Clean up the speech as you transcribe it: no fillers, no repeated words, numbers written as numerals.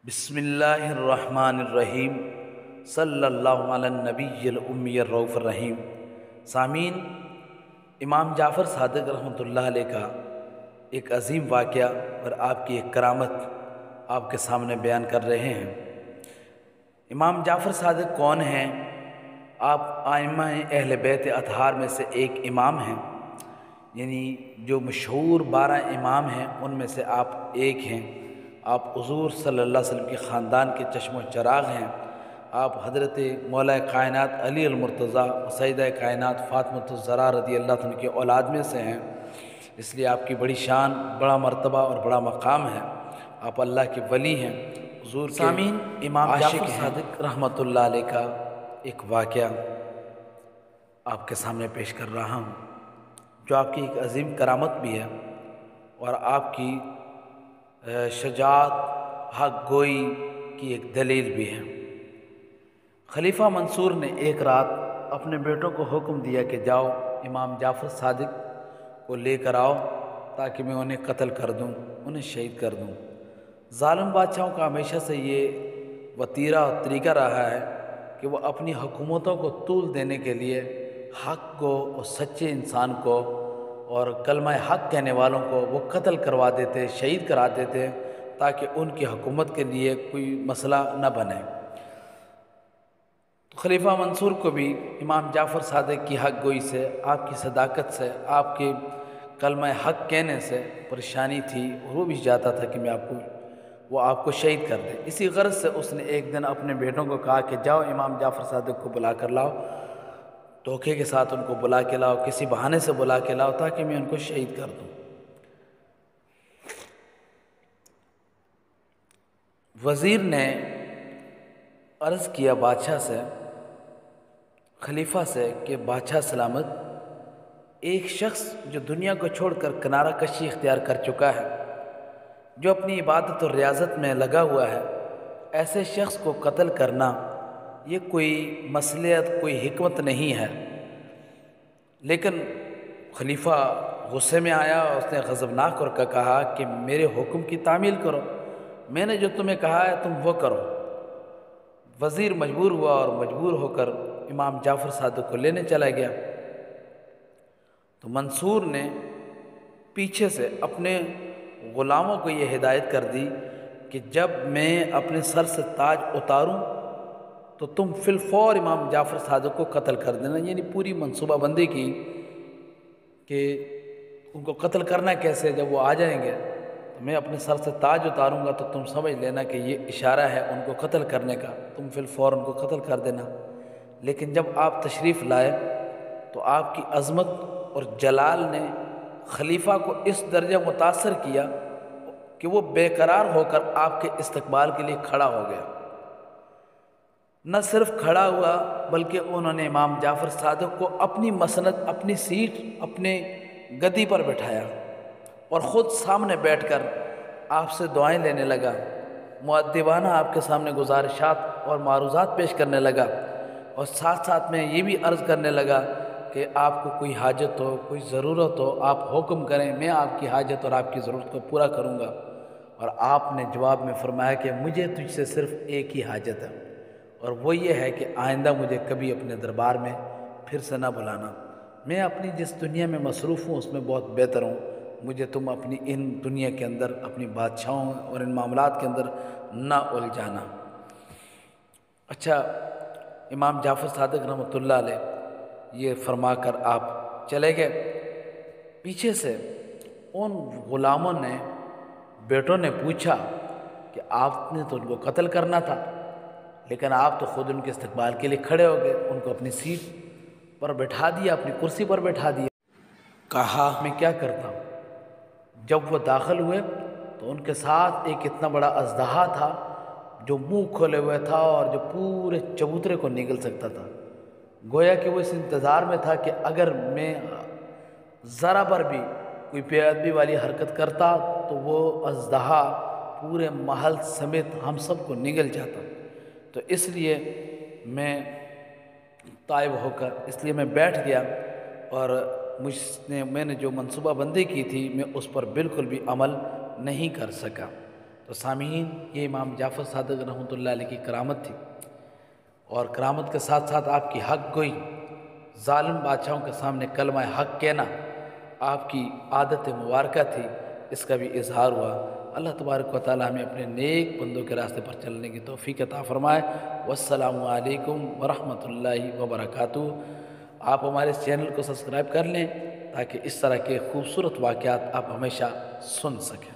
بسم اللہ الرحمن الرحیم صلی اللہ علی النبی الامی الرؤوف الرحیم۔ سامعین، امام جعفر صادق رحمۃ اللہ علیہ کا ایک عظیم واقعہ اور آپ کی ایک کرامت آپ کے سامنے بیان کر رہے ہیں۔ امام جعفر صادق کون ہیں؟ آپ ائمہ اہل بیت اطہار میں سے ایک امام ہیں، یعنی جو مشہور 12 امام ہیں ان میں سے آپ ایک ہیں۔ آپ حضور صلی اللہ علیہ وسلم کے خاندان کے چشم و چراغ ہیں۔ آپ حضرت مولا کائنات علی المرتضیٰ سیدہ کائنات فاطمۃ الزہرا رضی اللہ عنہ کے اولاد میں سے ہیں، اس لیے آپ کی بڑی شان، بڑا مرتبہ اور بڑا مقام ہے۔ آپ اللہ کے ولی ہیں، حضور کے سامعین، امام عاشق جعفر ہیں۔ صادق رحمۃ اللہ علیہ کا ایک واقعہ آپ کے سامنے پیش کر رہا ہوں، جو آپ کی ایک عظیم کرامت بھی ہے اور آپ کی شجاعت، حق گوئی کی ایک دلیل بھی ہے۔ خلیفہ منصور نے ایک رات اپنے بیٹوں کو حکم دیا کہ جاؤ امام جعفر صادق کو لے کر آؤ تاکہ میں انہیں قتل کر دوں، انہیں شہید کر دوں۔ ظالم بادشاہوں کا ہمیشہ سے یہ وتیرہ اور طریقہ رہا ہے کہ وہ اپنی حکومتوں کو طول دینے کے لیے حق کو اور سچے انسان کو اور کلمہ حق کہنے والوں کو وہ قتل کروا دیتے، شہید کرا دیتے، تاکہ ان کی حکومت کے لیے کوئی مسئلہ نہ بنے۔ تو خلیفہ منصور کو بھی امام جعفر صادق کی حق گوئی سے، آپ کی صداقت سے، آپ کے کلمہ حق کہنے سے پریشانی تھی، اور وہ بھی چاہتا تھا کہ وہ آپ کو شہید کر دے۔ اسی غرض سے اس نے ایک دن اپنے بیٹوں کو کہا کہ جاؤ امام جعفر صادق کو بلا کر لاؤ، دھوکے کے ساتھ ان کو بلا کے لاؤ، کسی بہانے سے بلا کے لاؤ تاکہ میں ان کو شہید کر دوں۔ وزیر نے عرض کیا بادشاہ سے، خلیفہ سے، کہ بادشاہ سلامت، ایک شخص جو دنیا کو چھوڑ کر کنارہ کشی اختیار کر چکا ہے، جو اپنی عبادت اور ریاضت میں لگا ہوا ہے، ایسے شخص کو قتل کرنا یہ کوئی مصلحت، کوئی حکمت نہیں ہے۔ لیکن خلیفہ غصے میں آیا اور اس نے غضبناک اور کہا کہ میرے حکم کی تعمیل کرو، میں نے جو تمہیں کہا ہے تم وہ کرو۔ وزیر مجبور ہوا اور مجبور ہو کر امام جعفر صادق کو لینے چلا گیا۔ تو منصور نے پیچھے سے اپنے غلاموں کو یہ ہدایت کر دی کہ جب میں اپنے سر سے تاج اتاروں تو تم فی الفور امام جعفر صادق کو قتل کر دینا، یعنی پوری منصوبہ بندی کی کہ ان کو قتل کرنا کیسے، جب وہ آ جائیں گے تو میں اپنے سر سے تاج اتاروں گا تو تم سمجھ لینا کہ یہ اشارہ ہے ان کو قتل کرنے کا، تم فی الفور ان کو قتل کر دینا۔ لیکن جب آپ تشریف لائے تو آپ کی عظمت اور جلال نے خلیفہ کو اس درجہ متاثر کیا کہ وہ بے قرار ہو کر آپ کے استقبال کے لیے کھڑا ہو گیا۔ نہ صرف کھڑا ہوا بلکہ انہوں نے امام جعفر صادق کو اپنی مسند، اپنی سیٹ، اپنے گدی پر بٹھایا اور خود سامنے بیٹھ کر آپ سے دعائیں لینے لگا، مؤدبانہ آپ کے سامنے گزارشات اور معروضات پیش کرنے لگا، اور ساتھ ساتھ میں یہ بھی عرض کرنے لگا کہ آپ کو کوئی حاجت ہو، کوئی ضرورت ہو، آپ حکم کریں، میں آپ کی حاجت اور آپ کی ضرورت کو پورا کروں گا۔ اور آپ نے جواب میں فرمایا کہ مجھے تجھ سے صرف ایک ہی حاجت ہے، اور وہ یہ ہے کہ آئندہ مجھے کبھی اپنے دربار میں پھر سے نہ بلانا۔ میں اپنی جس دنیا میں مصروف ہوں اس میں بہت بہتر ہوں، مجھے تم اپنی ان دنیا کے اندر، اپنی بادشاہوں اور ان معاملات کے اندر نہ الجھانا۔ اچھا، امام جعفر صادق رحمۃ اللہ علیہ یہ فرما کر آپ چلے گئے۔ پیچھے سے ان غلاموں نے، بیٹوں نے پوچھا کہ آپ نے تو ان کو قتل کرنا تھا، لیکن آپ تو خود ان کے استقبال کے لیے کھڑے ہو گئے، ان کو اپنی سیٹ پر بٹھا دیا، اپنی کرسی پر بٹھا دیا۔ کہا میں کیا کرتا ہوں؟ جب وہ داخل ہوئے تو ان کے ساتھ ایک اتنا بڑا اژدہا تھا جو منہ کھولے ہوئے تھا اور جو پورے چبوترے کو نگل سکتا تھا۔ گویا کہ وہ اس انتظار میں تھا کہ اگر میں ذرا بر بھی کوئی بے ادبی والی حرکت کرتا تو وہ اژدہا پورے محل سمیت ہم سب کو نگل جاتا۔ تو اس لیے میں طائب ہو کر، اس لیے میں بیٹھ گیا، اور میں نے جو منصوبہ بندی کی تھی میں اس پر بالکل بھی عمل نہیں کر سکا۔ تو سامعین، یہ امام جعفر صادق رحمۃ اللہ علیہ کی کرامت تھی، اور کرامت کے ساتھ ساتھ آپ کی حق گوئی، ظالم بادشاہوں کے سامنے کلمہ حق کہنا آپ کی عادت مبارکہ تھی، اس کا بھی اظہار ہوا۔ اللہ تبارک و تعالی ہمیں اپنے نیک بندوں کے راستے پر چلنے کی توفیق عطا فرمائے۔ والسلام علیکم ورحمۃ اللہ وبرکاتہ۔ آپ ہمارے اس چینل کو سبسکرائب کر لیں تاکہ اس طرح کے خوبصورت واقعات آپ ہمیشہ سن سکیں۔